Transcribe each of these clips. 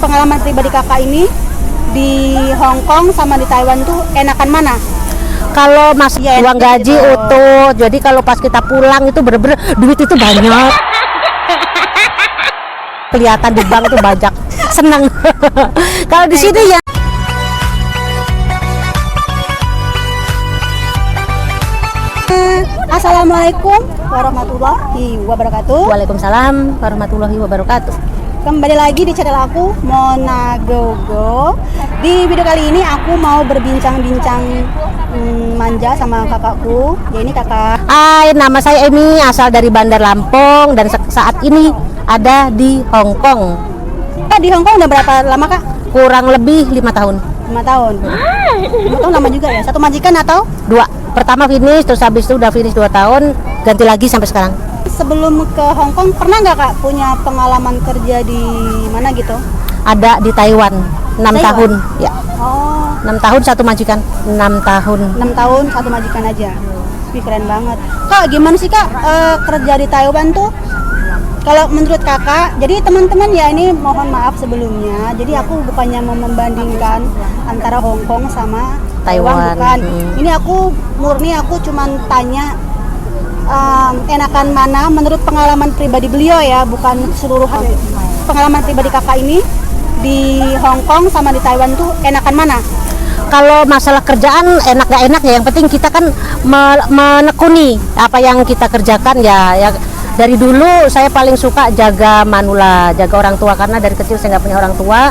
pengalaman pribadi kakak ini di Hong Kong sama di Taiwan tuh enakan mana? Kalau mas Ya, uang gaji gitu. utuh, jadi kalau pas kita pulang itu bener-bener duit itu banyak. Kelihatan di bank tuh banyak, seneng. Kalau di sini ya. Assalamualaikum warahmatullahi wabarakatuh. Waalaikumsalam warahmatullahi wabarakatuh. Kembali lagi di channel aku Mona Gogo. Di video kali ini aku mau berbincang-bincang manja sama kakakku. Ya ini kakak. Hai, nama saya Emi, asal dari Bandar Lampung dan saat ini ada di Hong Kong. Kak di Hong Kong udah berapa lama kak? Kurang lebih 5 tahun. 5 tahun. 5 tahun lama juga ya. Satu majikan atau? 2. Pertama finish, terus habis itu udah finish 2 tahun, ganti lagi sampai sekarang. Sebelum ke Hong Kong pernah nggak kak punya pengalaman kerja di mana gitu? Ada di Taiwan 6 Taiwan? tahun ya. Oh, 6 tahun satu majikan. 6 tahun. 6 tahun satu majikan aja. Wih, keren banget. Kak, gimana sih kak kerja di Taiwan tuh? Kalau menurut kakak, jadi teman-teman ya ini mohon maaf sebelumnya. Jadi aku bukannya mau membandingkan antara Hong Kong sama Taiwan, bukan. Ini aku murni aku cuman tanya enakan mana menurut pengalaman pribadi beliau ya, bukan keseluruhan. Pengalaman pribadi kakak ini di Hong Kong sama di Taiwan tuh enakan mana? Kalau masalah kerjaan enak gak enak ya, yang penting kita kan menekuni apa yang kita kerjakan ya. Dari dulu saya paling suka jaga manula, jaga orang tua, karena dari kecil saya nggak punya orang tua.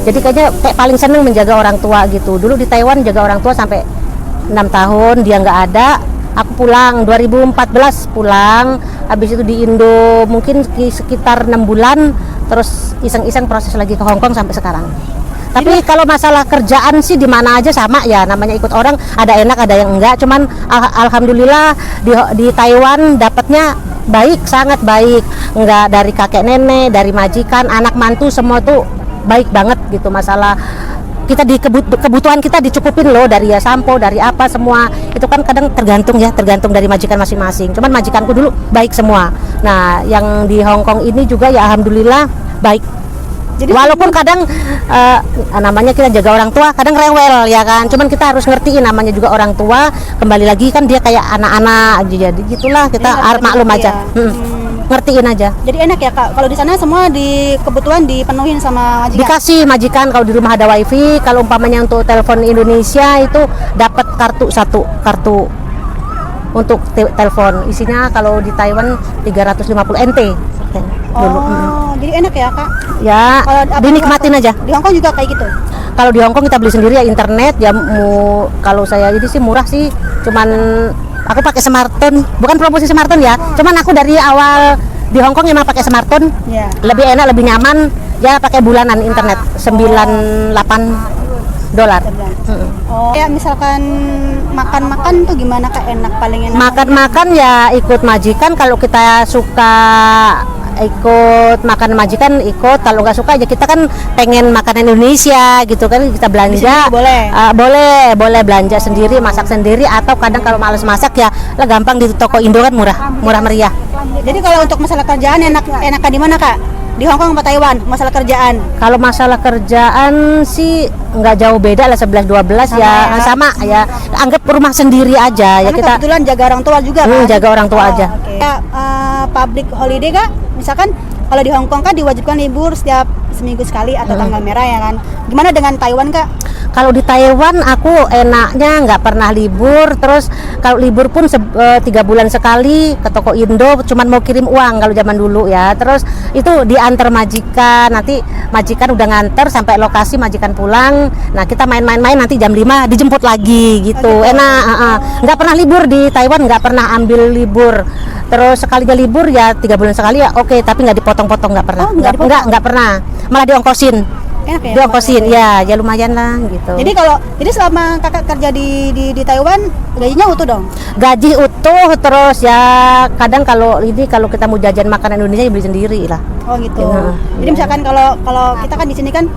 Jadi kayaknya paling seneng menjaga orang tua gitu. Dulu di Taiwan jaga orang tua sampai 6 tahun, dia nggak ada. Aku pulang 2014 pulang, habis itu di Indo mungkin sekitar 6 bulan, terus iseng-iseng proses lagi ke Hong Kong sampai sekarang. Tapi kalau masalah kerjaan sih di mana aja sama ya, namanya ikut orang, ada enak ada yang enggak. Cuman alhamdulillah di Taiwan dapatnya baik, sangat baik. Enggak dari kakek nenek, dari majikan, anak mantu semua tuh baik banget gitu. Masalah kita di kebutuhan kita dicukupin loh, dari ya sampo, dari apa semua. Itu kan kadang tergantung dari majikan masing-masing. Cuman majikanku dulu baik semua. Nah, yang di Hong Kong ini juga ya alhamdulillah baik. Jadi walaupun kadang namanya kita jaga orang tua, kadang rewel ya kan. Cuman kita harus ngertiin namanya juga orang tua. Kembali lagi kan dia kayak anak-anak, jadi gitulah kita maklum aja. Ngertiin aja. Jadi enak ya kak. Kalau di sana semua di kebutuhan dipenuhin sama majikan. Dikasih majikan, kalau di rumah ada wifi. Kalau umpamanya untuk telepon Indonesia itu dapat kartu kartu untuk telepon. Isinya kalau di Taiwan 350 NT. Dulu. Jadi enak ya kak? Ya, dinikmatin aja. Di Hong Kong juga kayak gitu? Kalau di Hong Kong kita beli sendiri ya internet ya. Kalau saya jadi sih murah sih, cuman aku pakai smartphone, bukan promosi smartphone ya. Cuman aku dari awal di Hong Kong emang pakai smartphone, lebih enak, lebih nyaman. Ya pakai bulanan internet $98. Ya misalkan makan-makan tuh gimana kak, enak paling enak? Makan-makan ya ikut majikan, kalau kita suka ikut makan majikan ikut, kalau nggak suka aja kita kan pengen makanan Indonesia gitu kan, kita belanja boleh belanja sendiri, masak sendiri, atau kadang kalau males masak ya lah gampang di toko Indo kan murah meriah. Jadi kalau untuk masalah kerjaan enakan di mana kak? Di Hong Kong atau Taiwan masalah kerjaan? Kalau masalah kerjaan sih nggak jauh beda lah, 11-12 sama ya, anggap rumah sendiri aja. Karena ya kita kebetulan jaga orang tua juga kan? Jaga orang tua aja. Ya, public holiday kak, misalkan kalau di Hong Kong kan diwajibkan libur setiap seminggu sekali atau tanggal merah ya kan? Gimana dengan Taiwan kak? Kalau di Taiwan aku enaknya nggak pernah libur, terus kalau libur pun 3 bulan sekali ke toko Indo, cuman mau kirim uang kalau zaman dulu ya. Terus itu diantar majikan, nanti majikan udah nganter sampai lokasi, majikan pulang. Nah kita main-main nanti jam 5 dijemput lagi gitu. Enak. Nggak pernah libur di Taiwan, nggak pernah ambil libur. Terus sekalinya libur ya 3 bulan sekali ya oke, tapi nggak dipotong-potong, nggak pernah. Nggak pernah, malah diongkosin. Enak ya? Diongkosin, ya lumayan lah gitu. Jadi selama kakak kerja di Taiwan gajinya utuh dong? Gaji utuh, terus ya kadang kalau kita mau jajan makanan Indonesia ya beli sendiri lah. Oh gitu. Ya, jadi misalkan kalau kita kan di sini kan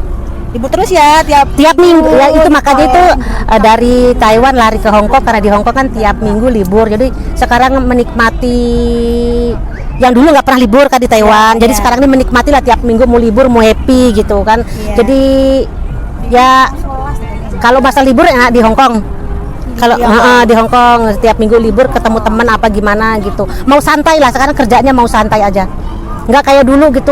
libur terus ya tiap minggu ya, itu makanya itu Oh. dari Taiwan lari ke Hong Kong karena di Hong Kong kan tiap minggu libur, jadi sekarang menikmati yang dulu nggak pernah libur kan di Taiwan, jadi ya. sekarang ini menikmati lah tiap minggu mau libur mau happy gitu kan. Iya. Jadi ya kalau masa libur enak di Hong Kong. Kalau di Hong Kong setiap minggu libur ketemu teman apa gimana gitu, mau santai lah, sekarang kerjanya mau santai aja, nggak kayak dulu gitu.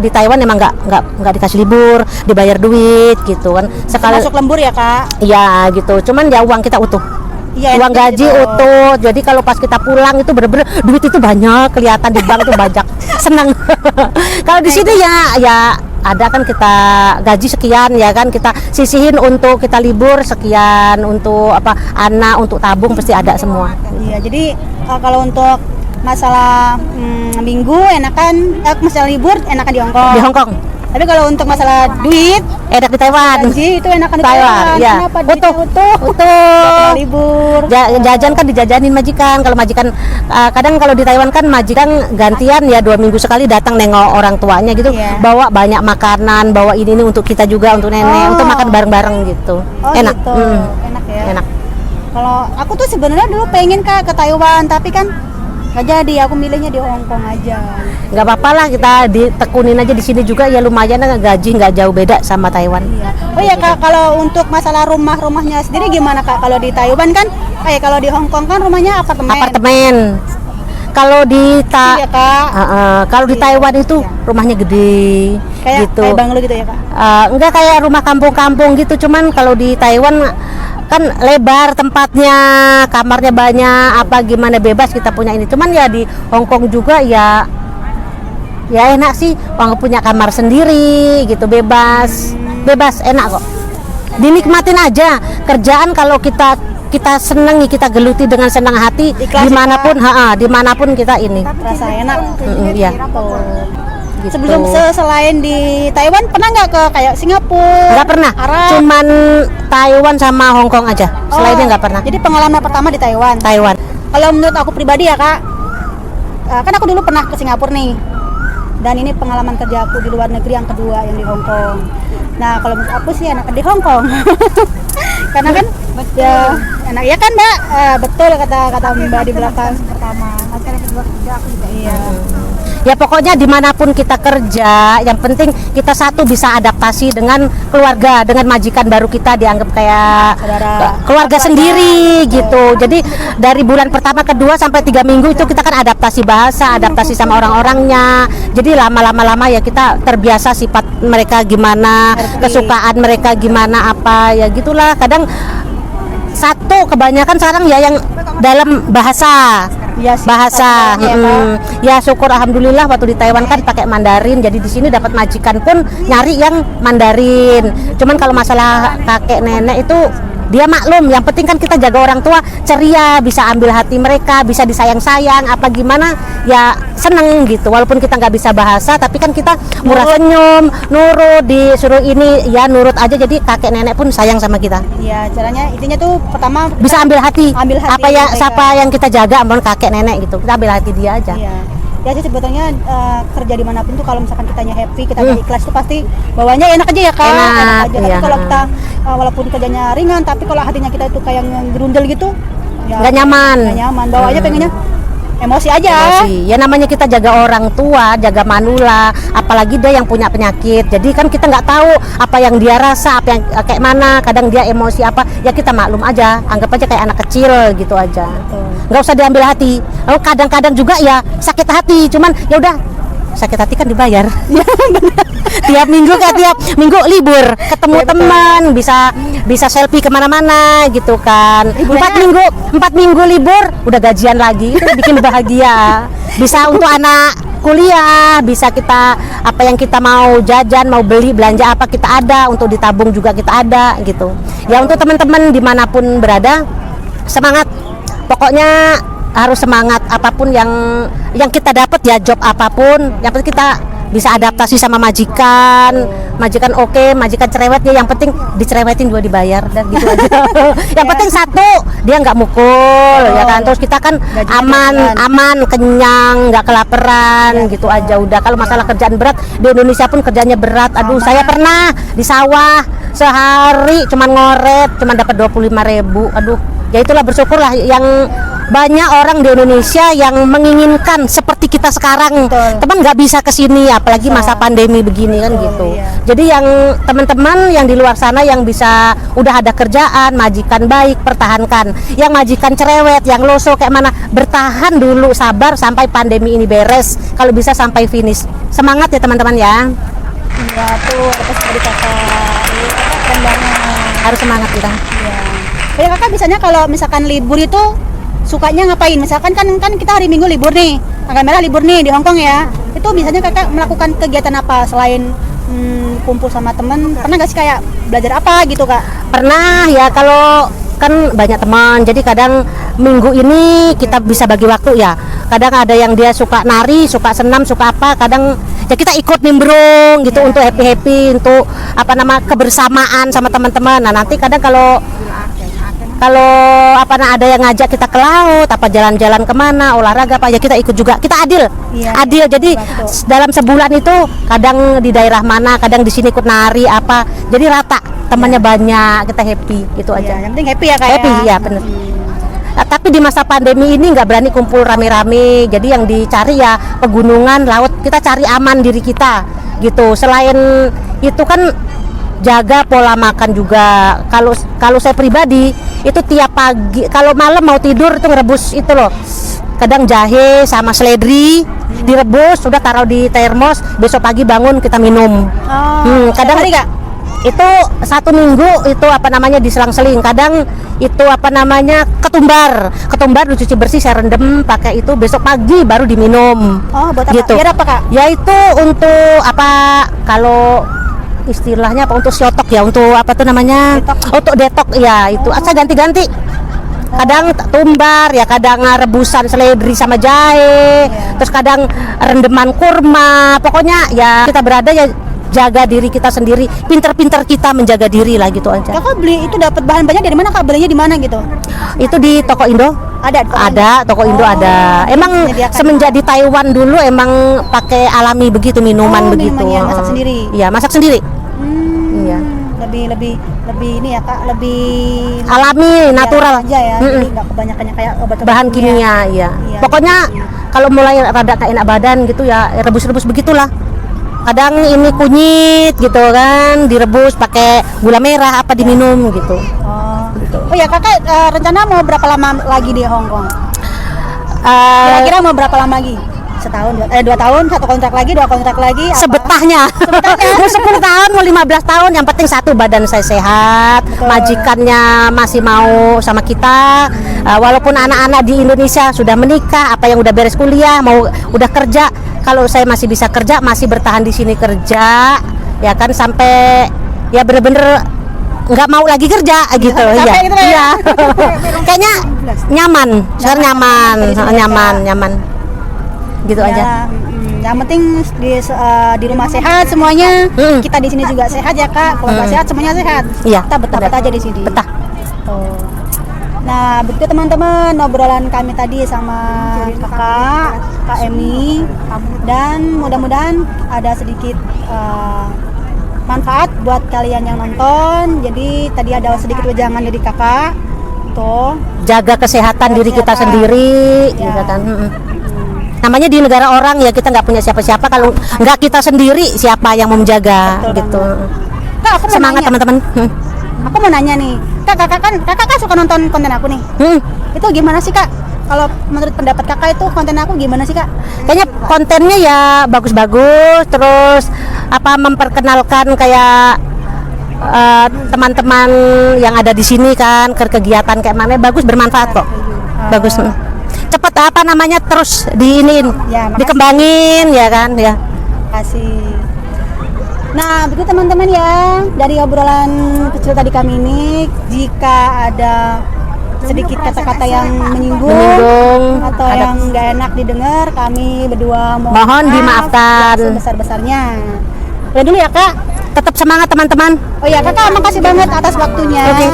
Di Taiwan emang nggak dikasih libur, dibayar duit gitu kan. Sekali masuk lembur ya Kak. ya gitu, cuman ya uang kita utuh. Iya, Uang enak gaji gitu. utuh, jadi kalau pas kita pulang itu bener-bener duit itu banyak, kelihatan di bank itu banyak, senang. Kalau di sini ya ada kan kita gaji sekian ya kan, kita sisihin untuk kita libur sekian, untuk apa anak, untuk tabung pasti ada semua. Iya, jadi kalau untuk masalah minggu enakan, masalah libur enakan di Hong Kong. Di Hong Kong Tapi kalau untuk masalah duit, enak di Taiwan. gaji itu enakan di Taiwan, Taiwan. ya. Kenapa duitnya utuh? Utuh. Libur. Jajan kan dijajanin majikan. Kalau majikan kadang kalau di Taiwan kan majikan gantian ya 2 minggu sekali datang nengok orang tuanya gitu, Iya. bawa banyak makanan, bawa ini untuk kita juga, untuk nenek, untuk makan bareng-bareng gitu. Oh, Enak. gitu. Enak ya. Enak. Kalau aku tuh sebenarnya dulu pengen Kak ke Taiwan, tapi kan nggak jadi. Aku milihnya di Hong Kong aja. Nggak apa-apa lah, kita ditekunin aja di sini juga ya, lumayan gaji nggak jauh beda sama Taiwan. Iya. Oh ya Kak, kalau untuk masalah rumahnya sendiri gimana Kak? Kalau di Taiwan kan, kalau di Hong Kong kan rumahnya apartemen. Apartemen. Kalau di Iya, Kak. kalau di Taiwan itu rumahnya gede Kayak gitu. kayak banglo gitu ya Kak? Enggak kayak rumah kampung-kampung gitu, cuman kalau di Taiwan kan lebar tempatnya, kamarnya banyak, apa gimana bebas kita punya ini. Cuman ya di Hong Kong juga ya enak sih, orang punya kamar sendiri gitu, bebas enak kok, dinikmatin aja. Kerjaan kalau kita senangi, kita geluti dengan senang hati, Ikhlas, dimanapun kita ini. Rasa enak. Iya. Gitu. Sebelum selain di Taiwan pernah nggak ke kayak Singapura? Nggak pernah, Arab? cuman Taiwan sama Hong Kong aja, selainnya nggak pernah. Jadi pengalaman pertama di Taiwan. Taiwan. Kalau menurut aku pribadi ya Kak, kan aku dulu pernah ke Singapura nih, dan ini pengalaman kerja aku di luar negeri yang kedua, yang di Hong Kong. Nah kalau menurut aku sih enak di Hong Kong, karena kan ya enak ya kan Mbak. Betul kata Mbak di belakang. Pertama, akhirnya kedua kerja aku juga. Iya. Ya pokoknya dimanapun kita kerja, yang penting kita satu bisa adaptasi dengan keluarga, dengan majikan baru kita dianggap kayak Saudara. keluarga sendiri gitu. Jadi dari bulan pertama, kedua sampai 3 minggu itu kita kan adaptasi bahasa, adaptasi sama orang-orangnya. Jadi lama-lama ya kita terbiasa sifat mereka gimana, kesukaan mereka gimana, apa ya gitulah. Kadang satu kebanyakan sekarang ya yang dalam bahasa. Iya sih, Bahasa, ya, Kak. ya syukur alhamdulillah waktu di Taiwan kan pakai Mandarin, jadi di sini dapat majikan pun nyari yang Mandarin. Cuman kalau masalah kakek nenek itu dia maklum, yang penting kan kita jaga orang tua ceria, bisa ambil hati mereka, bisa disayang-sayang apa gimana ya, seneng gitu. Walaupun kita nggak bisa bahasa, tapi kan kita murah senyum, nurut, disuruh ini ya nurut aja, jadi kakek nenek pun sayang sama kita, Iya, caranya intinya tuh pertama bisa ambil hati, Ambil hati apa ya mereka. siapa yang kita jaga, ampun kakek nenek gitu, kita ambil hati dia aja. Iya. Ya sih sebetulnya kerja dimanapun tuh kalau misalkan kitanya happy, kita ikhlas tuh pasti bawahnya enak aja ya Kak. Enak, aja. Tapi iya. kalau kita walaupun kerjanya ringan, tapi kalau hatinya kita itu kayak ngerundel gitu, ya Nggak nyaman. Nggak nyaman. Bawahnya pengennya emosi aja. Emosi. Ya namanya kita jaga orang tua, jaga manula, apalagi dia yang punya penyakit. Jadi kan kita nggak tahu apa yang dia rasa, apa yang kayak mana. Kadang dia emosi apa, ya kita maklum aja, anggap aja kayak anak kecil gitu aja. Nggak usah diambil hati. Lalu kadang-kadang juga ya sakit hati, cuman ya udah, sakit hati kan dibayar. Tiap minggu tiap minggu libur, ketemu teman, bisa selfie kemana-mana gitu kan. 4 minggu libur udah gajian lagi, itu bikin bahagia. Bisa untuk anak kuliah, bisa kita apa yang kita mau jajan, mau beli belanja apa kita ada, untuk ditabung juga kita ada gitu. Ya untuk teman-teman dimanapun berada, semangat, pokoknya harus semangat. Apapun yang kita dapat ya, job apapun, yang penting kita bisa adaptasi sama majikan. Majikan oke, majikan cerewet ya, yang penting dicerewetin juga dibayar dan gitu aja. Yang penting satu, dia nggak mukul ya kan. Terus kita kan aman, kenyang, nggak kelaparan gitu aja udah. Kalau masalah kerjaan berat di Indonesia pun kerjanya berat. Aduh, saya pernah di sawah sehari cuman ngoret, cuman dapat 25.000. Aduh, ya itulah, bersyukurlah yang banyak orang di Indonesia yang menginginkan seperti kita sekarang. Teman nggak bisa kesini, apalagi masa pandemi begini kan gitu. Jadi yang teman-teman yang di luar sana yang bisa udah ada kerjaan, majikan baik, pertahankan. Yang majikan cerewet, yang loso kayak mana, bertahan dulu, sabar sampai pandemi ini beres. Kalau bisa sampai finish. Semangat ya teman-teman ya. Iya tuh, apa seperti kakak. Keren banget. Harus semangat kita. Iya. Ya kakak biasanya kalau misalkan libur itu sukanya ngapain? Misalkan kan kita hari Minggu libur nih, tanggal merah libur nih di Hong Kong ya. Itu biasanya kakak melakukan kegiatan apa selain kumpul sama temen? Pernah nggak sih kayak belajar apa gitu kak? Pernah ya, kalau kan banyak teman, jadi kadang minggu ini kita bisa bagi waktu ya. Kadang ada yang dia suka nari, suka senam, suka apa, kadang ya kita ikut nimbrung gitu untuk happy untuk kebersamaan sama teman-teman. Nah nanti kadang kalau ada yang ngajak kita ke laut, apa jalan-jalan kemana, olahraga apa, ya kita ikut juga. Kita adil. Jadi dalam sebulan itu kadang di daerah mana, kadang di sini ikut nari apa, jadi rata, temannya banyak, kita happy gitu aja. Yang penting happy ya kak. Happy ya bener. Nah, tapi di masa pandemi ini nggak berani kumpul rame-rame, jadi yang dicari ya pegunungan, laut. Kita cari aman diri kita gitu. Selain itu kan jaga pola makan juga. Kalau saya pribadi itu tiap pagi, kalau malam mau tidur itu ngerebus itu loh, kadang jahe sama seledri direbus, sudah taruh di termos, besok pagi bangun kita minum. Kadang hari kak? Itu 1 minggu itu diselang-seling. Kadang itu ketumbar dicuci bersih, saya rendam pakai itu, besok pagi baru diminum. Buat apa? Gitu. Biar apa kak? Ya itu untuk kalau istilahnya apa, untuk siotok ya, untuk untuk detok ya, itu asal ganti-ganti. Kadang tumbar ya, kadang rebusan seledri sama jahe, terus kadang rendeman kurma. Pokoknya ya kita berada ya jaga diri kita sendiri, pinter-pinter kita menjaga diri lah gitu aja. Kakak beli itu dapat bahan banyak dari mana kak? Belinya di mana gitu? Itu di toko Indo. Ada toko Indo ada. Emang semenjak di Taiwan dulu emang pakai alami begitu, minuman begitu. Masak sendiri. Iya, masak sendiri. Iya. Lebih ini ya kak, lebih alami, natural aja ya. Jadi nggak kebanyakannya kayak obat-obatan bahan kimia ya. Pokoknya kalau mulai rada tak enak badan gitu ya, rebus-rebus begitulah. Kadang ini kunyit gitu kan, direbus pakai gula merah apa diminum gitu. Oh ya kakak, rencana mau berapa lama lagi di Hong Kong? Kira-kira mau berapa lama lagi? Setahun, 2 tahun, 1 kontrak lagi, 2 kontrak lagi apa? Sebetahnya mau 10 tahun, mau 15 tahun, yang penting satu, badan saya sehat. Majikannya masih mau sama kita, walaupun anak-anak di Indonesia sudah menikah, apa yang udah beres kuliah, mau udah kerja, kalau saya masih bisa kerja, masih bertahan di sini kerja ya kan, sampai ya bener-bener nggak mau lagi kerja gitu ya. Iya. Kayaknya nyaman, sekarang nyaman gitu aja. Yang penting di rumah sehat semuanya. Kita di sini juga sehat ya kak. Keluarga sehat, semuanya sehat. Iya. Kita betah aja di sini. Betah. Nah, begitu teman-teman obrolan kami tadi sama Kak Emi, dan mudah-mudahan ada sedikit manfaat buat kalian yang nonton. Jadi tadi ada sedikit wejangan dari kakak tuh, jaga kesehatan diri kita sendiri ya. Gitu kan. Namanya di negara orang ya, kita nggak punya siapa-siapa, kalau nggak kita sendiri siapa yang mau menjaga. Betul, gitu. Kak, aku semangat teman-teman. Aku mau nanya nih, kakak kan suka nonton konten aku nih. Itu gimana sih kak? Kalau menurut pendapat kakak itu konten aku gimana sih kak? Kayaknya kontennya ya bagus-bagus, terus memperkenalkan kayak teman-teman yang ada di sini kan, kegiatan kayak mana, bagus, bermanfaat kok. Bagus. Cepet terus dikembangin ya kan ya. Kasih. Nah, begitu teman-teman ya, dari obrolan kecil tadi kami ini, jika ada sedikit kata-kata yang menyinggung atau yang nggak enak didengar, kami berdua Mohon dimaafkan. yang sebesar-besarnya. Udah dulu ya Kak. Tetap semangat teman-teman. Oh ya Kakak, makasih banget atas waktunya. Oke.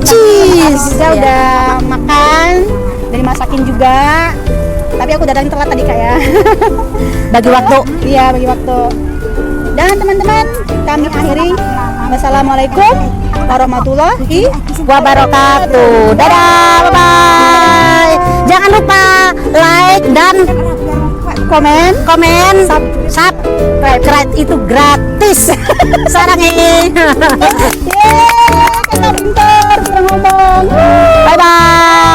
Cheese. Juga Iya. udah makan, udah dimasakin juga. Tapi aku datang telat tadi Kak ya. Bagi waktu. Iya, bagi waktu. Dan teman-teman, kami akhiri. Wassalamualaikum warahmatullahi Wabarakatuh. Dadah, bye-bye. Jangan lupa like dan komen, subscribe itu gratis. Sarang ini. Yeay, Kakak pintar, sudah ngomong. Bye bye.